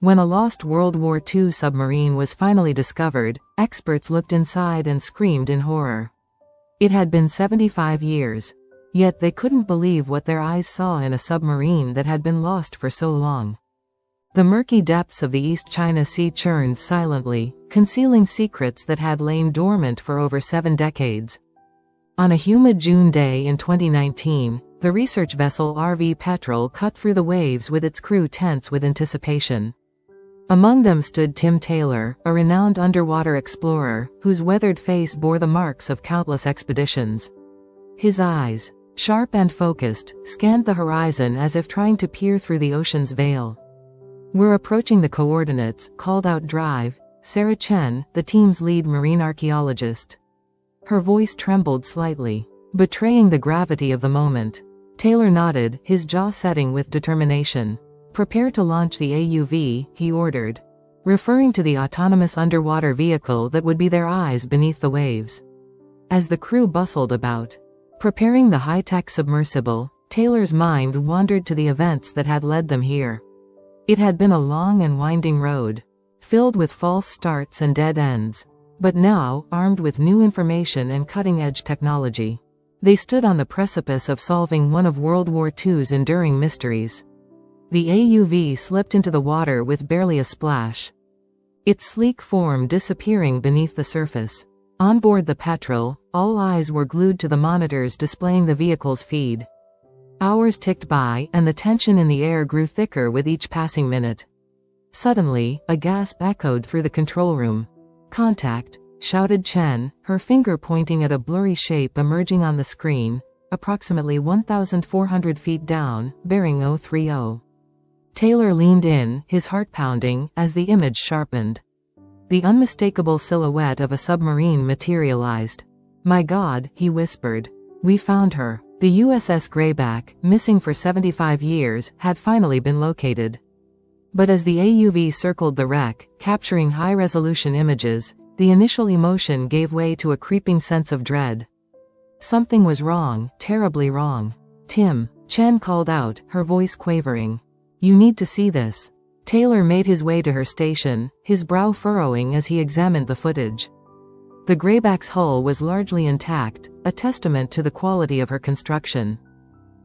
When a lost World War II submarine was finally discovered, experts looked inside and screamed in horror. It had been 75 years. Yet they couldn't believe what their eyes saw in a submarine that had been lost for so long. The murky depths of the East China Sea churned silently, concealing secrets that had lain dormant for over 7 decades. On a humid June day in 2019, the research vessel RV Petrel cut through the waves with its crew tense with anticipation. Among them stood Tim Taylor, a renowned underwater explorer, whose weathered face bore the marks of countless expeditions. His eyes, sharp and focused, scanned the horizon as if trying to peer through the ocean's veil. "We're approaching the coordinates," called out Drive, Sarah Chen, the team's lead marine archaeologist. Her voice trembled slightly, betraying the gravity of the moment. Taylor nodded, his jaw setting with determination. "Prepare to launch the AUV," he ordered, referring to the autonomous underwater vehicle that would be their eyes beneath the waves. As the crew bustled about, preparing the high-tech submersible, Taylor's mind wandered to the events that had led them here. It had been a long and winding road, filled with false starts and dead ends. But now, armed with new information and cutting-edge technology, they stood on the precipice of solving one of World War II's enduring mysteries. The AUV slipped into the water with barely a splash, its sleek form disappearing beneath the surface. On board the Petrel, all eyes were glued to the monitors displaying the vehicle's feed. Hours ticked by, and the tension in the air grew thicker with each passing minute. Suddenly, a gasp echoed through the control room. "Contact," shouted Chen, her finger pointing at a blurry shape emerging on the screen, approximately 1,400 feet down, bearing 030. Taylor leaned in, his heart pounding, as the image sharpened. The unmistakable silhouette of a submarine materialized. "My God," he whispered. "We found her." The USS Grayback, missing for 75 years, had finally been located. But as the AUV circled the wreck, capturing high-resolution images, the initial emotion gave way to a creeping sense of dread. Something was wrong, terribly wrong. "Tim," Chen called out, her voice quavering. "You need to see this." Taylor made his way to her station, his brow furrowing as he examined the footage. The Grayback's hull was largely intact, a testament to the quality of her construction.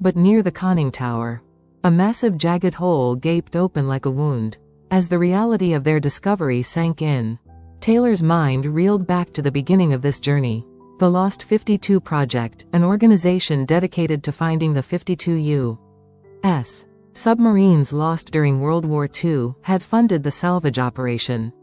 But near the conning tower, a massive jagged hole gaped open like a wound. As the reality of their discovery sank in, Taylor's mind reeled back to the beginning of this journey. The Lost 52 Project, an organization dedicated to finding the 52 U.S. submarines lost during World War II, had funded the salvage operation.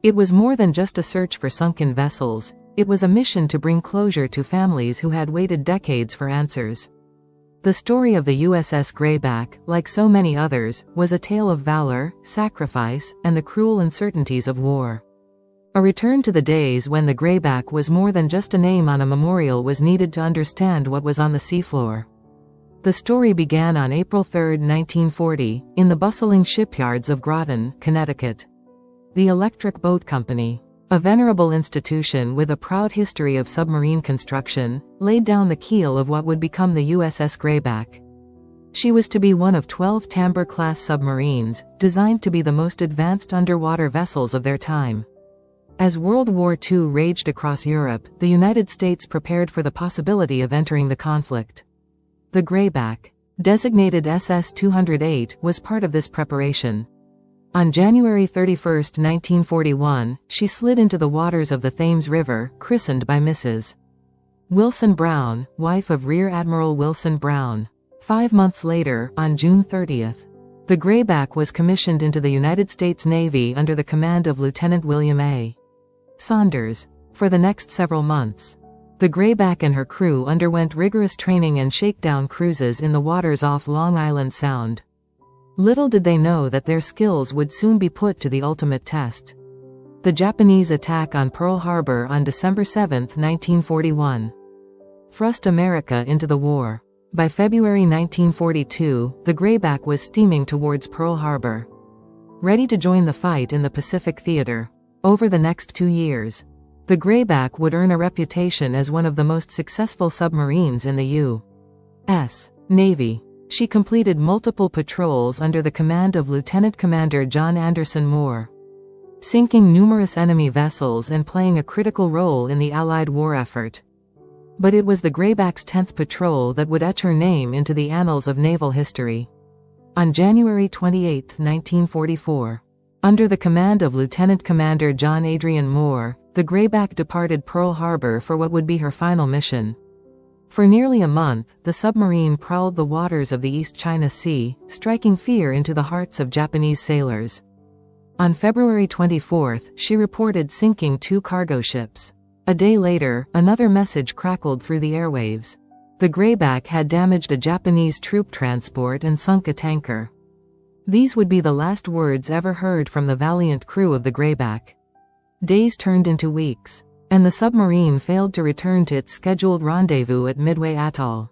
It was more than just a search for sunken vessels, it was a mission to bring closure to families who had waited decades for answers. The story of the USS Grayback, like so many others, was a tale of valor, sacrifice, and the cruel uncertainties of war. A return to the days when the Grayback was more than just a name on a memorial was needed to understand what was on the seafloor. The story began on April 3, 1940, in the bustling shipyards of Groton, Connecticut. The Electric Boat Company, a venerable institution with a proud history of submarine construction, laid down the keel of what would become the USS Grayback. She was to be one of 12 Tamber-class submarines, designed to be the most advanced underwater vessels of their time. As World War II raged across Europe, the United States prepared for the possibility of entering the conflict. The Grayback, designated SS-208, was part of this preparation. On January 31, 1941, she slid into the waters of the Thames River, christened by Mrs. Wilson Brown, wife of Rear Admiral Wilson Brown. 5 months later, on June 30, the Grayback was commissioned into the United States Navy under the command of Lieutenant William A. Saunders. For the next several months, the Grayback and her crew underwent rigorous training and shakedown cruises in the waters off Long Island Sound. Little did they know that their skills would soon be put to the ultimate test. The Japanese attack on Pearl Harbor on December 7, 1941, thrust America into the war. By February 1942, the Grayback was steaming towards Pearl Harbor, ready to join the fight in the Pacific Theater. Over the next 2 years, the Grayback would earn a reputation as one of the most successful submarines in the U.S. Navy. She completed multiple patrols under the command of Lieutenant Commander John Anderson Moore, sinking numerous enemy vessels and playing a critical role in the Allied war effort. But it was the Grayback's 10th patrol that would etch her name into the annals of naval history. On January 28, 1944, under the command of Lieutenant Commander John Adrian Moore, the Grayback departed Pearl Harbor for what would be her final mission. For nearly a month, the submarine prowled the waters of the East China Sea, striking fear into the hearts of Japanese sailors. On February 24, she reported sinking 2 cargo ships. A day later, another message crackled through the airwaves. The Grayback had damaged a Japanese troop transport and sunk a tanker. These would be the last words ever heard from the valiant crew of the Grayback. Days turned into weeks, and the submarine failed to return to its scheduled rendezvous at Midway Atoll.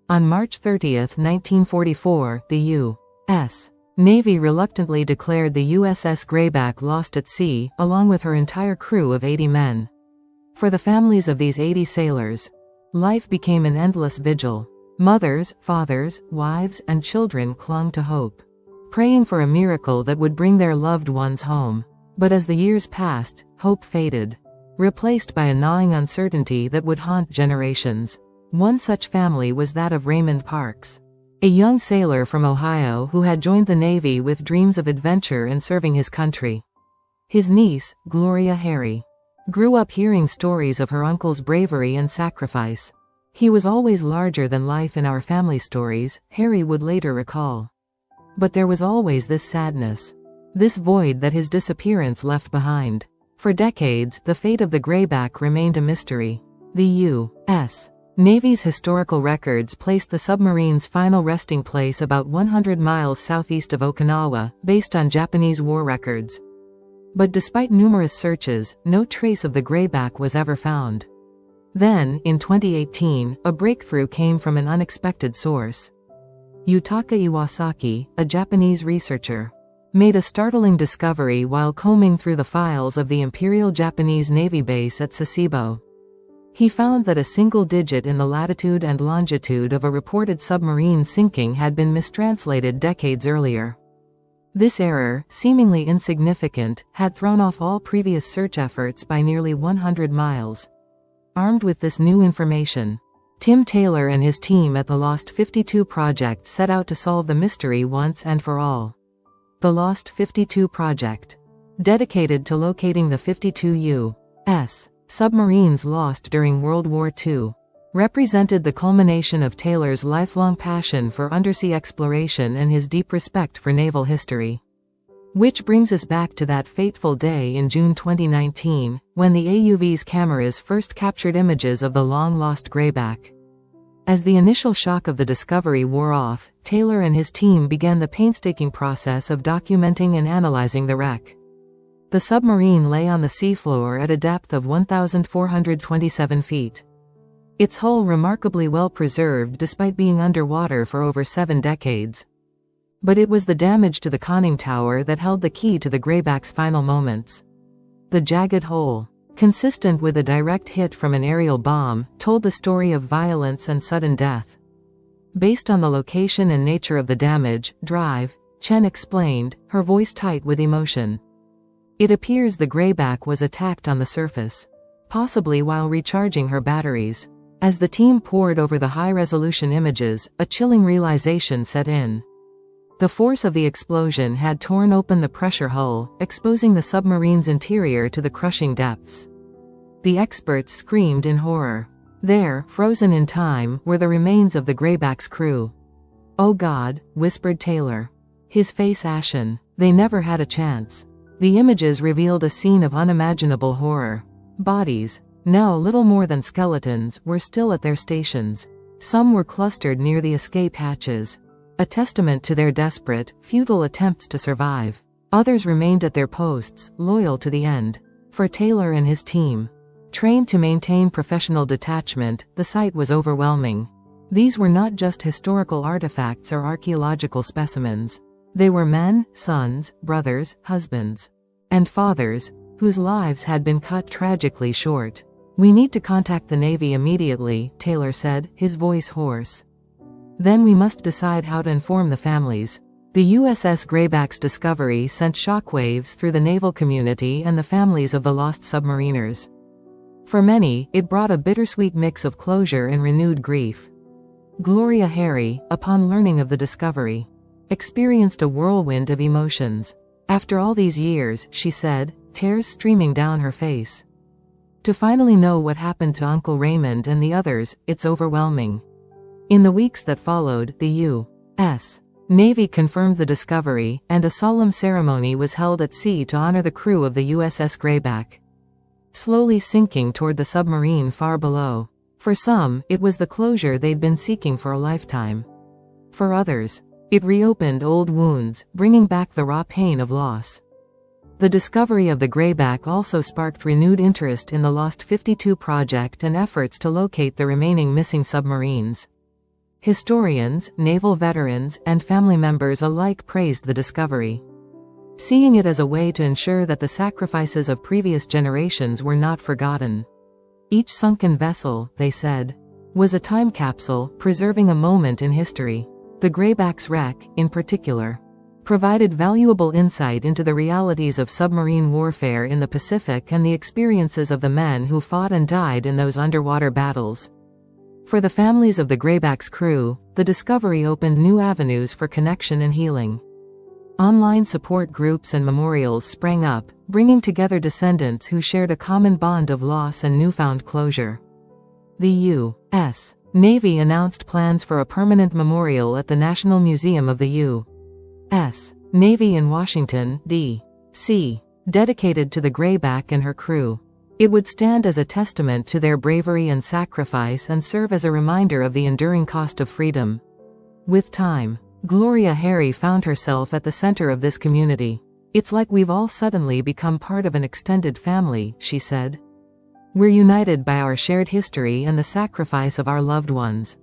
On March 30, 1944, the U.S. Navy reluctantly declared the USS Grayback lost at sea, along with her entire crew of 80 men. For the families of these 80 sailors, life became an endless vigil. Mothers, fathers, wives, and children clung to hope, praying for a miracle that would bring their loved ones home. But as the years passed, hope faded, replaced by a gnawing uncertainty that would haunt generations. One such family was that of Raymond Parks, a young sailor from Ohio who had joined the Navy with dreams of adventure and serving his country. His niece, Gloria Harry, grew up hearing stories of her uncle's bravery and sacrifice. "He was always larger than life in our family stories," Harry would later recall. But there was always this sadness, this void that his disappearance left behind. For decades, the fate of the Grayback remained a mystery. The U.S. Navy's historical records placed the submarine's final resting place about 100 miles southeast of Okinawa, based on Japanese war records. But despite numerous searches, no trace of the Grayback was ever found. Then, in 2018, a breakthrough came from an unexpected source. Yutaka Iwasaki, a Japanese researcher, made a startling discovery while combing through the files of the Imperial Japanese Navy base at Sasebo. He found that a single digit in the latitude and longitude of a reported submarine sinking had been mistranslated decades earlier. This error, seemingly insignificant, had thrown off all previous search efforts by nearly 100 miles. Armed with this new information, Tim Taylor and his team at the Lost 52 Project set out to solve the mystery once and for all. The Lost 52 Project, dedicated to locating the 52 U.S. submarines lost during World War II, represented the culmination of Taylor's lifelong passion for undersea exploration and his deep respect for naval history. Which brings us back to that fateful day in June 2019, when the AUV's cameras first captured images of the long-lost Grayback. As the initial shock of the discovery wore off, Taylor and his team began the painstaking process of documenting and analyzing the wreck. The submarine lay on the seafloor at a depth of 1,427 feet. Its hull remarkably well preserved despite being underwater for over 7 decades. But it was the damage to the conning tower that held the key to the Grayback's final moments. The jagged hole, consistent with a direct hit from an aerial bomb, told the story of violence and sudden death. Based on the location and nature of the damage, Chen explained, her voice tight with emotion. It appears the Grayback was attacked on the surface, possibly while recharging her batteries. As the team pored over the high-resolution images, a chilling realization set in. The force of the explosion had torn open the pressure hull, exposing the submarine's interior to the crushing depths. The experts screamed in horror. There, frozen in time, were the remains of the Grayback's crew. "Oh God," whispered Taylor, his face ashen. They never had a chance. The images revealed a scene of unimaginable horror. Bodies, now little more than skeletons, were still at their stations. Some were clustered near the escape hatches, a testament to their desperate, futile attempts to survive. Others remained at their posts, loyal to the end. For Taylor and his team, trained to maintain professional detachment, the sight was overwhelming. These were not just historical artifacts or archaeological specimens. They were men, sons, brothers, husbands, and fathers, whose lives had been cut tragically short. "We need to contact the Navy immediately," Taylor said, his voice hoarse. Then we must decide how to inform the families. The USS Grayback's discovery sent shockwaves through the naval community and the families of the lost submariners. For many, it brought a bittersweet mix of closure and renewed grief. Gloria Harry, upon learning of the discovery, experienced a whirlwind of emotions. After all these years, she said, tears streaming down her face. To finally know what happened to Uncle Raymond and the others, it's overwhelming. In the weeks that followed, the U.S. Navy confirmed the discovery, and a solemn ceremony was held at sea to honor the crew of the USS Grayback, slowly sinking toward the submarine far below. For some, it was the closure they'd been seeking for a lifetime. For others, it reopened old wounds, bringing back the raw pain of loss. The discovery of the Grayback also sparked renewed interest in the Lost 52 project and efforts to locate the remaining missing submarines. Historians, naval veterans, and family members alike praised the discovery, seeing it as a way to ensure that the sacrifices of previous generations were not forgotten. Each sunken vessel, they said, was a time capsule, preserving a moment in history. The Grayback's wreck, in particular, provided valuable insight into the realities of submarine warfare in the Pacific and the experiences of the men who fought and died in those underwater battles. For the families of the Grayback's crew, the discovery opened new avenues for connection and healing. Online support groups and memorials sprang up, bringing together descendants who shared a common bond of loss and newfound closure. The U.S. Navy announced plans for a permanent memorial at the National Museum of the U.S. Navy in Washington, D.C., dedicated to the Grayback and her crew. It would stand as a testament to their bravery and sacrifice and serve as a reminder of the enduring cost of freedom. With time, Gloria Harry found herself at the center of this community. It's like we've all suddenly become part of an extended family, she said. We're united by our shared history and the sacrifice of our loved ones.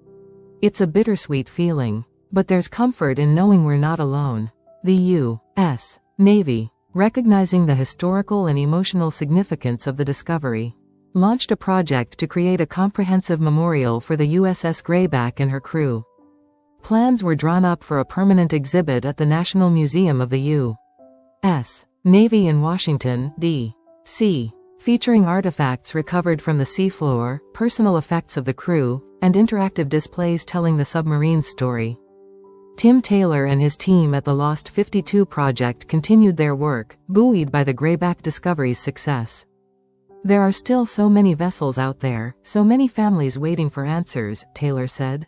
It's a bittersweet feeling, but there's comfort in knowing we're not alone. The U.S. Navy, recognizing the historical and emotional significance of the discovery, launched a project to create a comprehensive memorial for the USS Grayback and her crew. Plans were drawn up for a permanent exhibit at the National Museum of the U.S. Navy in Washington, D.C., featuring artifacts recovered from the seafloor, personal effects of the crew, and interactive displays telling the submarine's story. Tim Taylor and his team at the Lost 52 project continued their work, buoyed by the Grayback discovery's success. There are still so many vessels out there, so many families waiting for answers, Taylor said.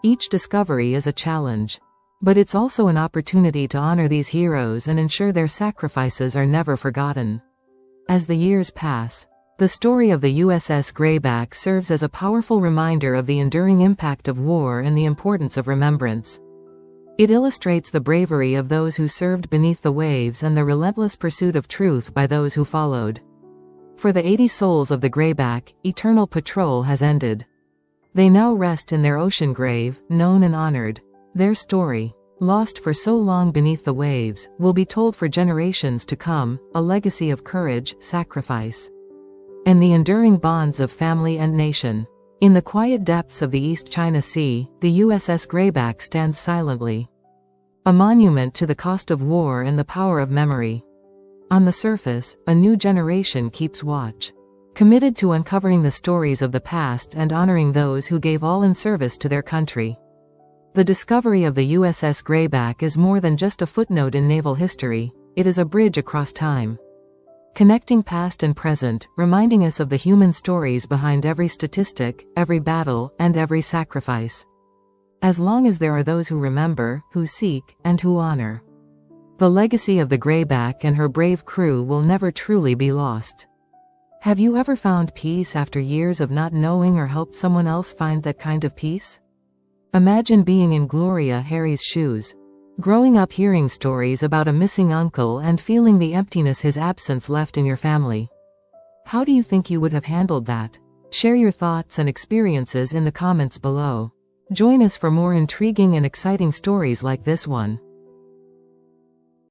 Each discovery is a challenge. But it's also an opportunity to honor these heroes and ensure their sacrifices are never forgotten. As the years pass, the story of the USS Grayback serves as a powerful reminder of the enduring impact of war and the importance of remembrance. It illustrates the bravery of those who served beneath the waves and the relentless pursuit of truth by those who followed. For the 80 souls of the Grayback, eternal patrol has ended. They now rest in their ocean grave, known and honored. Their story, lost for so long beneath the waves, will be told for generations to come, a legacy of courage, sacrifice, and the enduring bonds of family and nation. In the quiet depths of the East China Sea, the USS Grayback stands silently, a monument to the cost of war and the power of memory. On the surface, a new generation keeps watch, committed to uncovering the stories of the past and honoring those who gave all in service to their country. The discovery of the USS Grayback is more than just a footnote in naval history, it is a bridge across time, connecting past and present, reminding us of the human stories behind every statistic, every battle, and every sacrifice. As long as there are those who remember, who seek, and who honor, the legacy of the Grayback and her brave crew will never truly be lost. Have you ever found peace after years of not knowing or helped someone else find that kind of peace? Imagine being in Gloria Harry's shoes, growing up hearing stories about a missing uncle and feeling the emptiness his absence left in your family. How do you think you would have handled that? Share your thoughts and experiences in the comments below. Join us for more intriguing and exciting stories like this one.